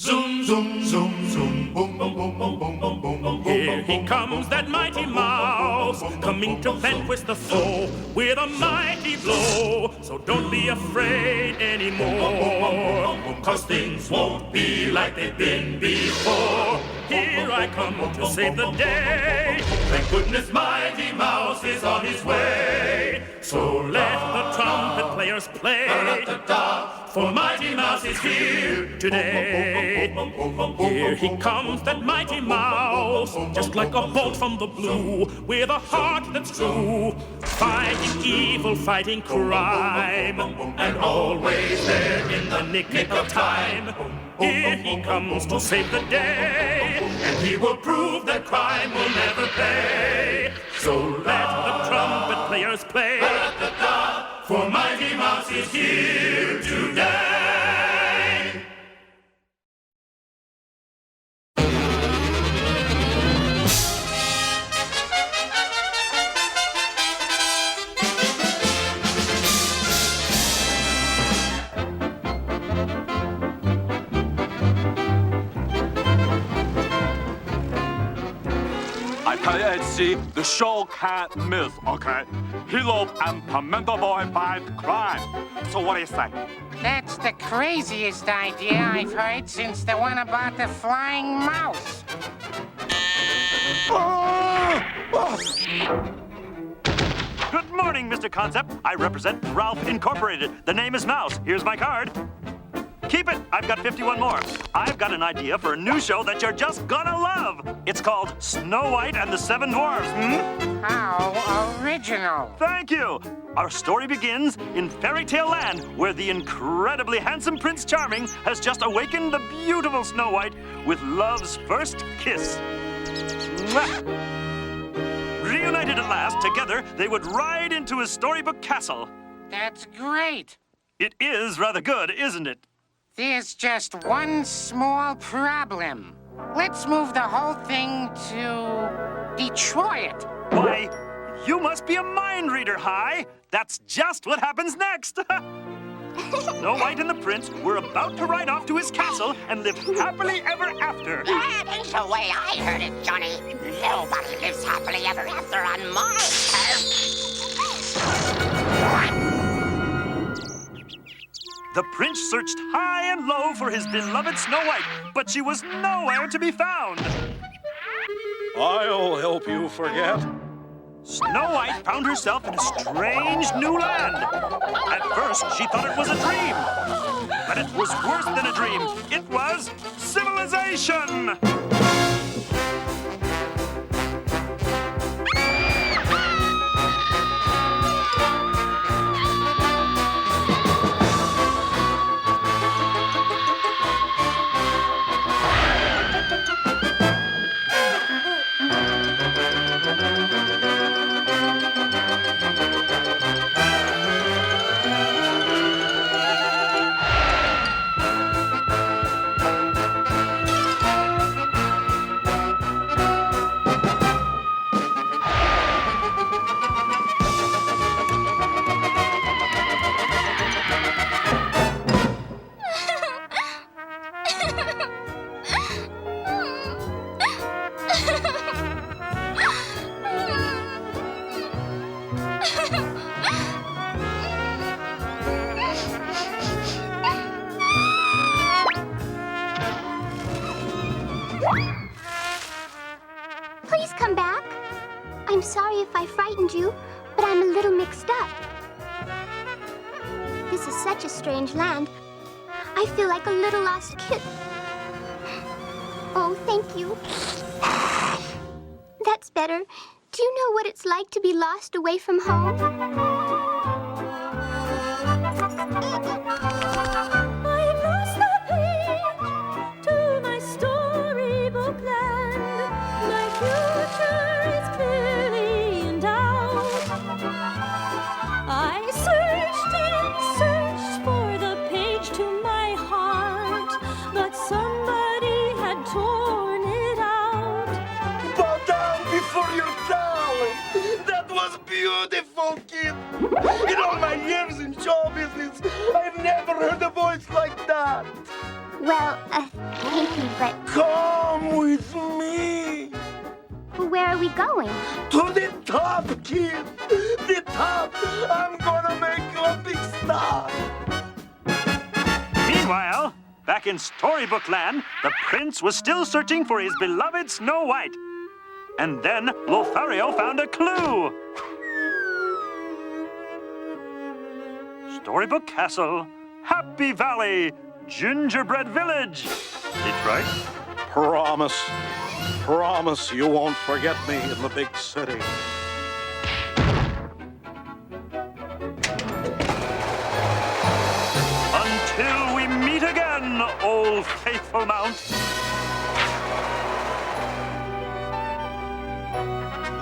Zoom, zoom, zoom, zoom, boom, boom, boom, boom, boom, boom, boom, boom. Here he comes, that mighty mouse, coming to vanquish the foe with a mighty blow. So don't be afraid anymore, 'cause things won't be like they've been before. Here I come to save the day. Thank goodness mighty mouse is on his way. So let the trumpet players play, for mighty mouse is here today. Here he comes, that mighty mouse, just like a bolt from the blue, with a heart that's true, fighting evil, fighting crime, and always there in the nick of time. Here he comes to save the day, and he will prove that crime will never pay. So let the trumpet players play, for mighty mouse is here today. See, the show can't miss, okay? Hilo and Pimento Boy fight crime. So what do you say? That's the craziest idea I've heard since the one about the flying mouse. Good morning, Mr. Concept. I represent Ralph Incorporated. The name is Mouse. Here's my card. Keep it. I've got 51 more. I've got an idea for a new show that you're just gonna love. It's called Snow White and the Seven Dwarfs. How original. Thank you. Our story begins in fairy tale land, where the incredibly handsome Prince Charming has just awakened the beautiful Snow White with love's first kiss. Mwah! Reunited at last, together, they would ride into his storybook castle. That's great. It is rather good, isn't it? There's just one small problem. Let's move the whole thing to Detroit. Why, you must be a mind reader, Hi. That's just what happens next. Snow White and the Prince were about to ride off to his castle and live happily ever after. That ain't the way I heard it, Johnny. Nobody lives happily ever after on my turf. The prince searched high and low for his beloved Snow White, but she was nowhere to be found. I'll help you forget. Snow White found herself in a strange new land. At first, she thought it was a dream. But it was worse than a dream. It was civilization. Please come back. I'm sorry if I frightened you, but I'm a little mixed up. This is such a strange land. I feel like a little lost kid. Oh, thank you. That's better. Do you know what it's like to be lost away from home? Beautiful kid! In all my years in show business, I've never heard a voice like that! Well, thank you, but Come with me. where are we going? To the top, kid. The top. I'm gonna make you a big star. Meanwhile, back in Storybook Land, the prince was still searching for his beloved Snow White. And then Lothario found a clue. Storybook Castle, Happy Valley, Gingerbread Village. Detroit? Promise you won't forget me in the big city. Until we meet again, old faithful mount.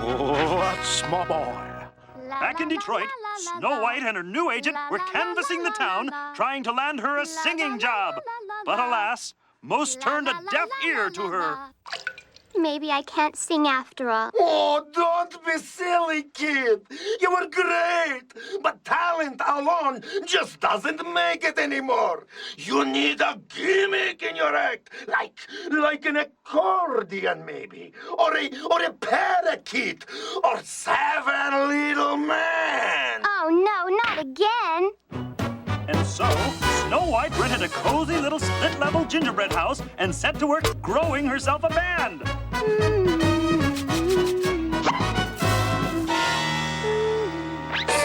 Oh, that's my boy. Back in Detroit, Snow White and her new agent were canvassing the town, trying to land her a singing job. But alas, most turned a deaf ear to her. Maybe I can't sing after all. Oh, don't be silly, kid. You were great. But talent alone just doesn't make it anymore. You need a gimmick in your act, like an accordion, maybe, or a parakeet, or 7 Little Men. Oh, no, not again. And so, Snow White rented a cozy little split-level gingerbread house and set to work growing herself a band.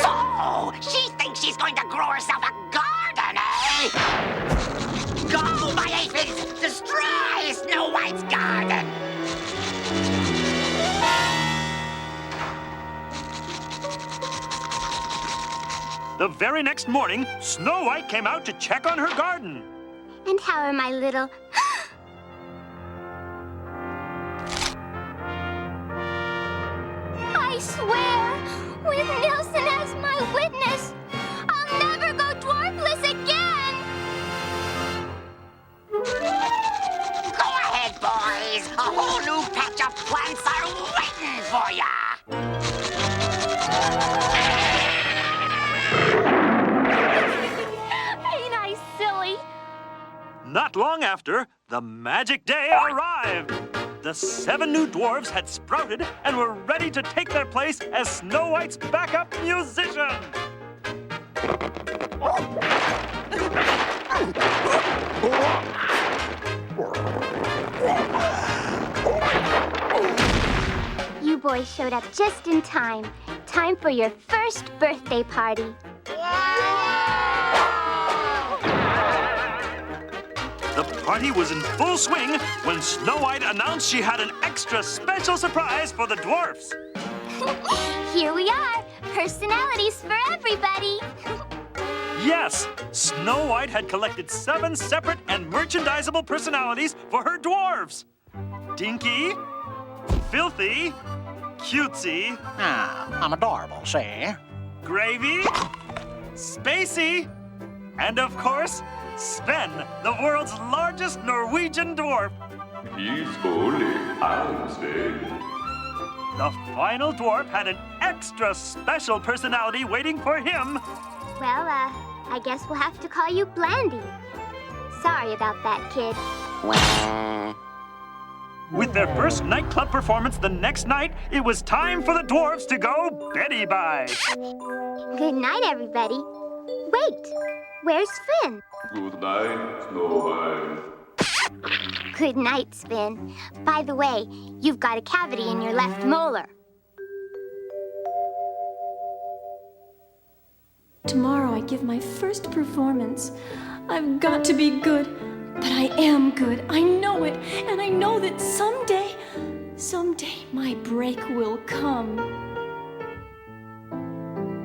So, she thinks she's going to grow herself a garden, eh? Go, my aphids! Destroy Snow White's garden! The very next morning, Snow White came out to check on her garden. And how are my little... I swear, with Nilsson as my witness, I'll never go dwarfless again! Go ahead, boys! A whole new patch of plants are waiting for ya! Ain't I silly? Not long after, the magic day arrived. The 7 new dwarves had sprouted and were ready to take their place as Snow White's backup musician. You boys showed up just in time. Time for your first birthday party. The party was in full swing when Snow White announced she had an extra special surprise for the dwarfs. Here we are, personalities for everybody. Yes, Snow White had collected 7 separate and merchandisable personalities for her dwarves. Dinky, Filthy, Cutesy, I'm adorable, see? Gravy, Spacey, and of course, Sven, the world's largest Norwegian dwarf. He's only Sven. The final dwarf had an extra special personality waiting for him. Well, I guess we'll have to call you Blandy. Sorry about that, kid. With their first nightclub performance the next night, it was time for the dwarves to go Betty-bye. Good night, everybody. Wait, where's Finn? Good night, Snow White. Good night, Spin. By the way, you've got a cavity in your left molar. Tomorrow I give my first performance. I've got to be good, but I am good. I know it, and I know that someday my break will come.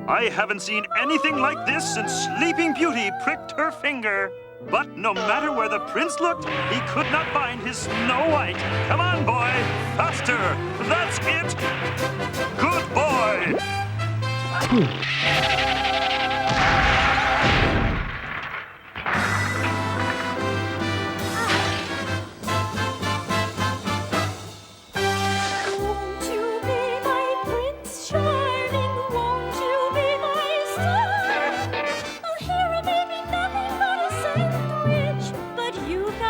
I haven't seen anything like this since Sleeping Beauty pricked her finger. But no matter where the prince looked, he could not find his Snow White. Come on, boy, faster. That's it. Good boy. Won't you be my prince charming? Won't you be my star? A hero may be nothing but a sandwich, but you've got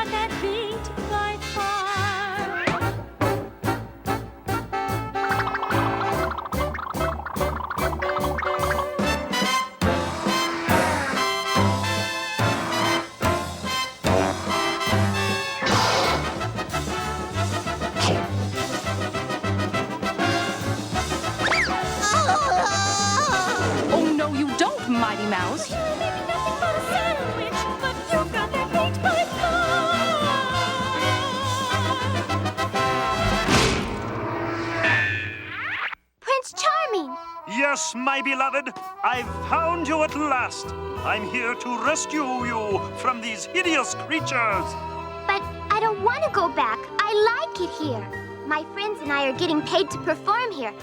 Yes, my beloved, I've found you at last. I'm here to rescue you from these hideous creatures. But I don't want to go back. I like it here. My friends and I are getting paid to perform here.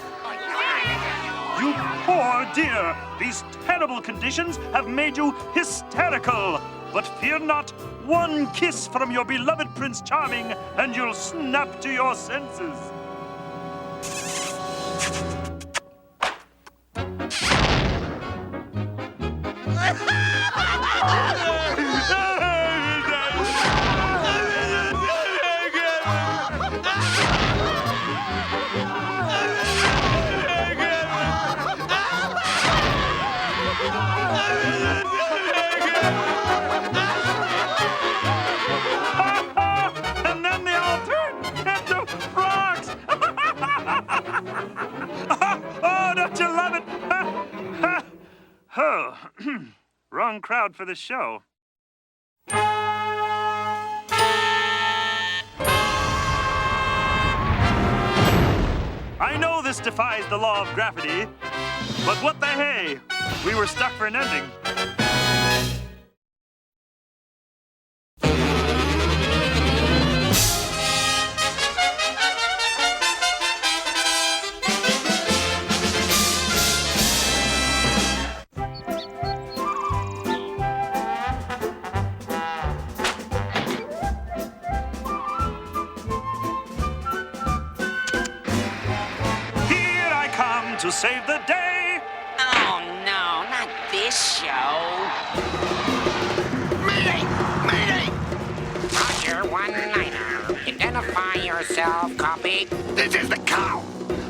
You poor dear. These terrible conditions have made you hysterical. But fear not. One kiss from your beloved Prince Charming, and you'll snap to your senses. And then they all turn into frogs. Oh, don't you love it? Oh, wrong crowd for the show. I know this defies the law of gravity, but what the hey? We were stuck for an ending. To save the day. Oh, no, not this show. Mayday! Mayday! Roger, one-liner. Identify yourself, copy. This is the cow.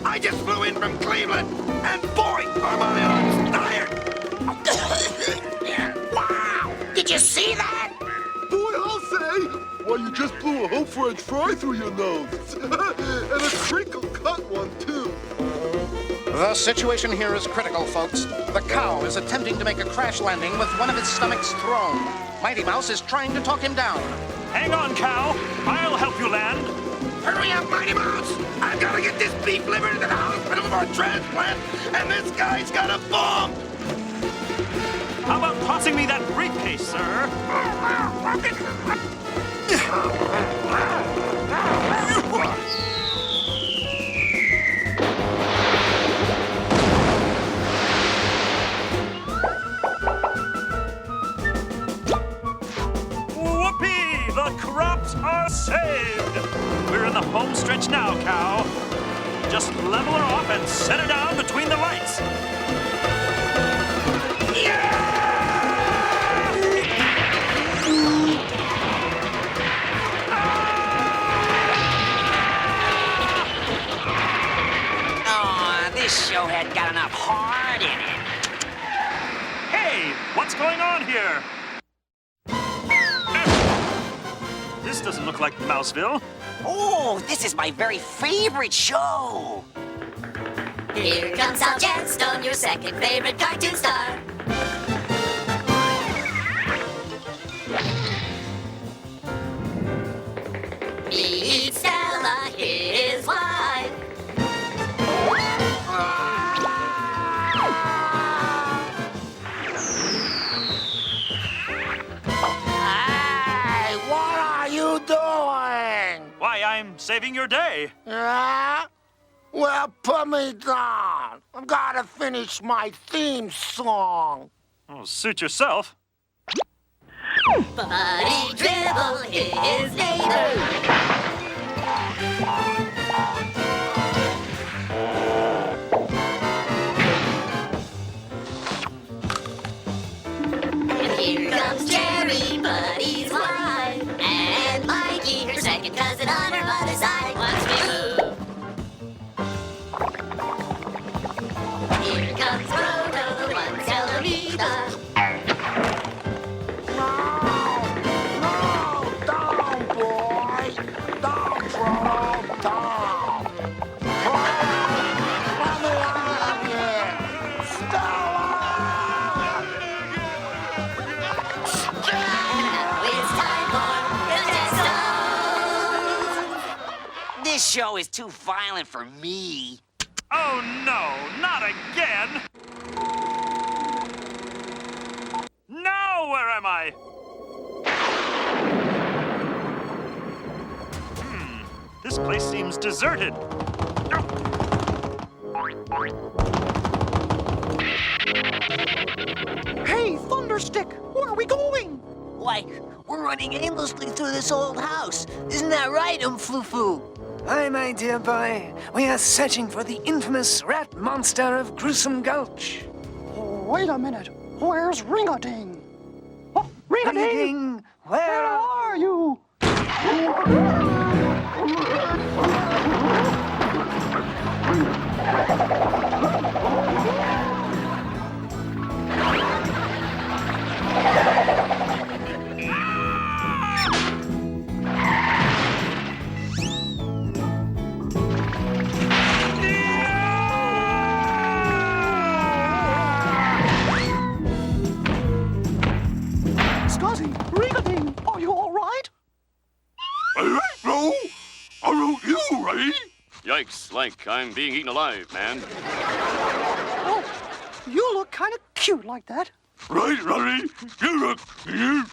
I just flew in from Cleveland, and boy, are my arms tired. Wow! Did you see that? Boy, I'll say! Why, you just blew a whole French fry through your nose. And a crinkle-cut one, too. The situation here is critical, folks. The cow is attempting to make a crash landing with one of his stomachs thrown. Mighty Mouse is trying to talk him down. Hang on, cow. I'll help you land. Hurry up, Mighty Mouse! I've got to get this beef liver to the hospital for a transplant, and this guy's got a bomb! How about tossing me that briefcase, sir? Whoopee! The crops are saved! We're in the home stretch now, cow. Just level her off and set her down between the lights. Oh, this show had got enough heart in it. Hey, what's going on here? This doesn't look like Mouseville. Oh, this is my very favorite show. Here comes Al Jetstone, your second favorite cartoon star. Meet Stella, his wife. Hey, what are you doing? Why, I'm saving your day. Yeah? Well, put me down. I've got to finish my theme song. Oh, suit yourself. Buddy Dribble, his neighbor. And here comes Jerry, Buddy's wife. And Mikey, her second cousin on her mother's side. Watch me move. Here comes Proto, the one Celerita. No, down, boy. Down, Frodo, down. Let me out of here. Stella! Now it's time for the Jetstones. This show is too violent for me. Oh, no, not again. Now where am I? This place seems deserted. Hey, Thunderstick, where are we going? Like, we're running aimlessly through this old house. Isn't that right, Flu-Flu? Aye, my dear boy. We are searching for the infamous rat monster of Gruesome Gulch. Wait a minute. Where's Ring-a-Ding? Oh, Ring-a-Ding! Where are you? Scotty, Ring-a-Ding, are you all right? No, are you ready? Yikes, like I'm being eaten alive, man. Oh, you look kind of cute like that. Right, Ronnie. You look cute.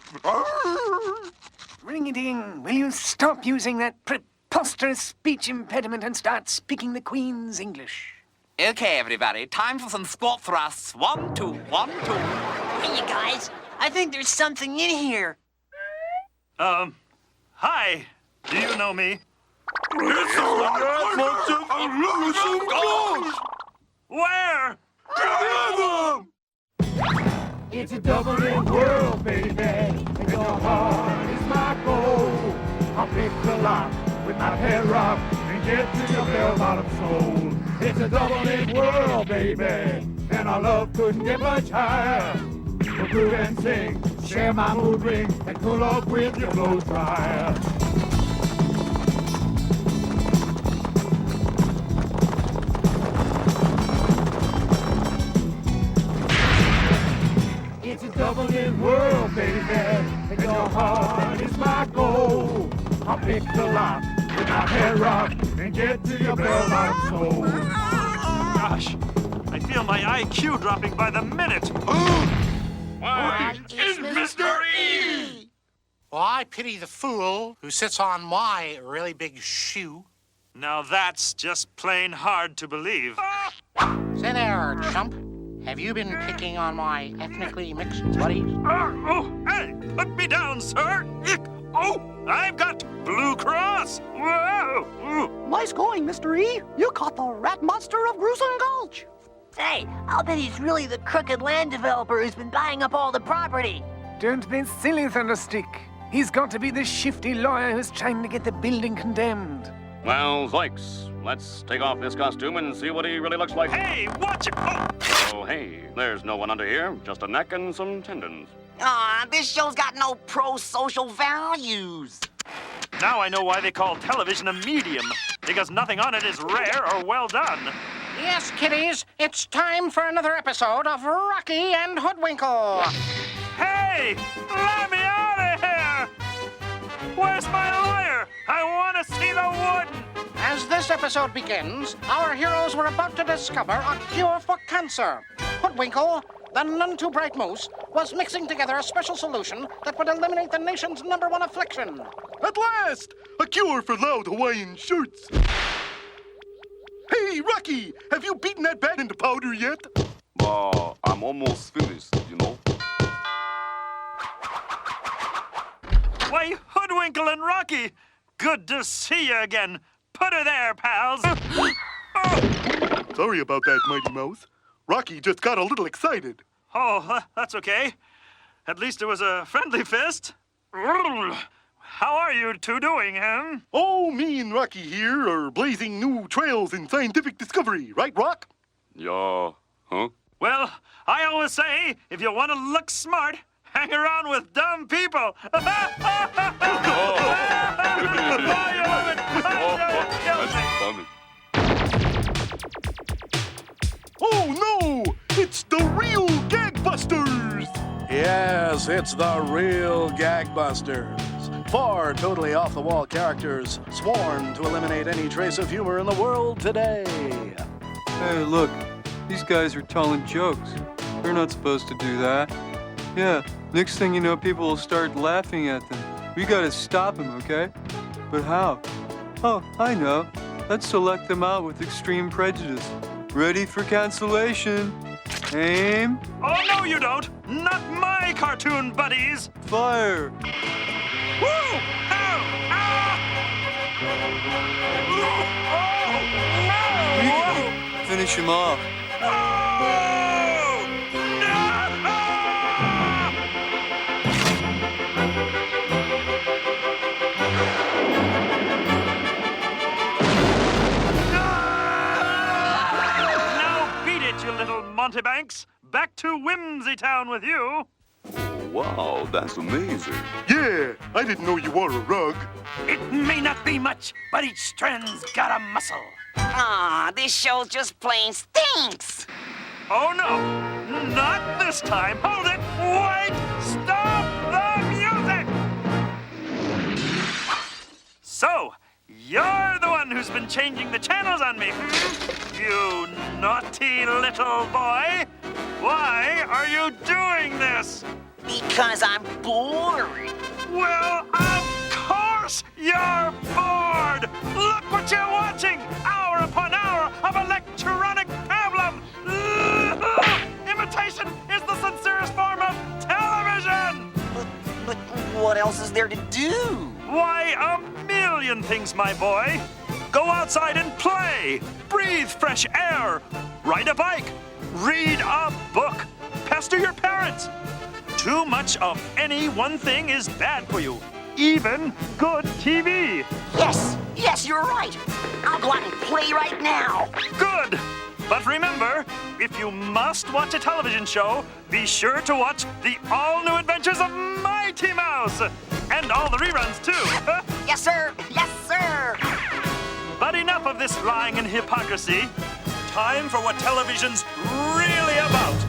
Ring-a-ding, will you stop using that preposterous speech impediment and start speaking the Queen's English? Okay, everybody, time for some squat thrusts. 1, 2, 1, 2. Hey, you guys, I think there's something in here. Hi. Do you know me? It's the rat monster of Gruesome Gulch. Where? Get them! It's a double-in world, baby, and your heart is my goal. I'll pick the lock with my head rock and get to your bell-bottom soul. It's a double-in world, baby, and our love couldn't get much higher. We'll groove and sing, share my mood ring, and cool off with your blow dryer. It's a double-in world, baby, and your heart is my goal. I'll pick the lock with my head rock and get to your bell-bottom soul. Gosh, I feel my IQ dropping by the minute. What is Mr. E? Well, I pity the fool who sits on my really big shoe. Now that's just plain hard to believe. Say there, chump. Have you been picking on my ethnically mixed buddies? Hey, put me down, sir. Oh, I've got Blue Cross. Whoa. Nice going, Mr. E. You caught the rat monster of Gruesome Gulch. Hey, I'll bet he's really the crooked land developer who's been buying up all the property. Don't be silly, Thunderstick. He's got to be the shifty lawyer who's trying to get the building condemned. Well, Zykes, let's take off this costume and see what he really looks like. Hey, watch it! Oh, hey, there's no one under here, just a neck and some tendons. Aw, this show's got no pro-social values. Now I know why they call television a medium, because nothing on it is rare or well done. Yes, kiddies, it's time for another episode of Rocky and Hoodwinkle. Hey, let me out of here! Where's my lawyer? I want to see the wooden. As this episode begins, our heroes were about to discover a cure for cancer. Hoodwinkle, the none too bright moose, was mixing together a special solution that would eliminate the nation's #1 affliction. At last! A cure for loud Hawaiian shirts. Hey, Rocky! Have you beaten that bat into powder yet? I'm almost finished, you know. Why, Hoodwinkle and Rocky, good to see you again. Put her there, pals. Sorry about that, Mighty Mouse. Rocky just got a little excited. Oh, that's okay. At least it was a friendly fist. How are you two doing, huh? Oh, me and Rocky here are blazing new trails in scientific discovery, right, Rock? Yeah, huh? Well, I always say, if you want to look smart, hang around with dumb people. That's funny. Oh, no! It's the real Gagbusters! Yes, it's the real Gagbusters. 4 totally off-the-wall characters sworn to eliminate any trace of humor in the world today. Hey, look. These guys are telling jokes. They're not supposed to do that. Yeah, next thing you know, people will start laughing at them. We gotta stop them, okay? But how? Oh, I know. Let's select them out with extreme prejudice. Ready for cancellation. Aim. Oh, no, you don't! Not my cartoon buddies! Fire. Woo! Ow! Ah! Oh, no! Finish him off. Montebanks, back to Whimsy Town with you. Wow, that's amazing. Yeah, I didn't know you wore a rug. It may not be much, but each strand's got a muscle. Aw, this show just plain stinks. Oh, no. Not this time. Hold it. Wait. Stop the music. So, you're the one who's been changing the channels on me, You naughty little boy. Why are you doing this? Because I'm bored. Well, of course you're bored. Look what you're watching. Hour upon hour of electronic pablum. Imitation is the sincerest form of television. But what else is there to do? Why, a million things, my boy. Go outside and play. Breathe fresh air. Ride a bike. Read a book. Pester your parents. Too much of any one thing is bad for you. Even good TV. Yes, you're right. I'll go out and play right now. Good. But remember, if you must watch a television show, be sure to watch the all-new adventures of Mighty Mouse. And all the reruns, too. Yes, sir. Yes, sir. But enough of this lying and hypocrisy. Time for what television's really about.